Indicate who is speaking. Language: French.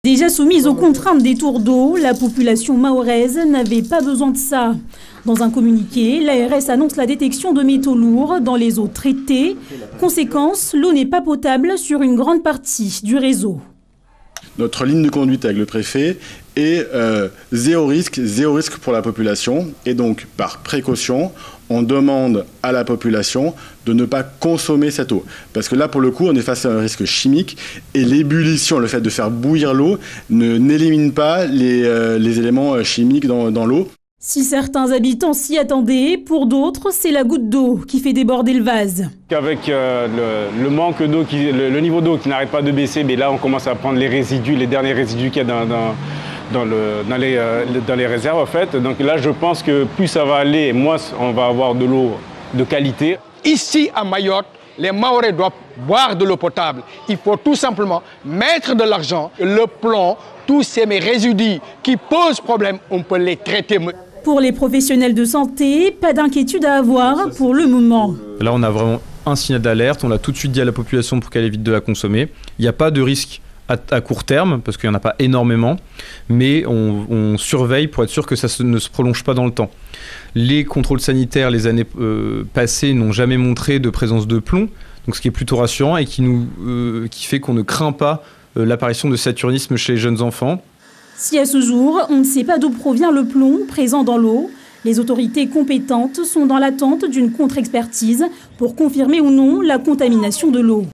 Speaker 1: Déjà soumise aux contraintes des tours d'eau, la population mahoraise n'avait pas besoin de ça. Dans un communiqué, l'ARS annonce la détection de métaux lourds dans les eaux traitées. Conséquence, l'eau n'est pas potable sur une grande partie du réseau.
Speaker 2: Notre ligne de conduite avec le préfet est zéro risque pour la population. Et donc, par précaution, on demande à la population de ne pas consommer cette eau. Parce que là, pour le coup, on est face à un risque chimique et l'ébullition, le fait de faire bouillir l'eau, n'élimine pas les éléments chimiques dans l'eau.
Speaker 1: Si certains habitants s'y attendaient, pour d'autres, c'est la goutte d'eau qui fait déborder le vase.
Speaker 3: Avec le manque d'eau, le niveau d'eau qui n'arrête pas de baisser, mais là on commence à prendre les résidus, les derniers résidus qu'il y a dans les réserves en fait. Donc là je pense que plus ça va aller, moins on va avoir de l'eau de qualité.
Speaker 4: Ici à Mayotte, les Mahorais doivent boire de l'eau potable. Il faut tout simplement mettre de l'argent, le plomb, tous ces résidus qui posent problème, on peut les traiter.
Speaker 1: Pour les professionnels de santé, pas d'inquiétude à avoir pour le moment.
Speaker 5: Là, on a vraiment un signal d'alerte. On l'a tout de suite dit à la population pour qu'elle évite de la consommer. Il n'y a pas de risque à court terme, parce qu'il n'y en a pas énormément, mais on surveille pour être sûr que ça ne se prolonge pas dans le temps. Les contrôles sanitaires les années passées n'ont jamais montré de présence de plomb, donc ce qui est plutôt rassurant et qui fait qu'on ne craint pas l'apparition de saturnisme chez les jeunes enfants.
Speaker 1: Si à ce jour, on ne sait pas d'où provient le plomb présent dans l'eau, les autorités compétentes sont dans l'attente d'une contre-expertise pour confirmer ou non la contamination de l'eau.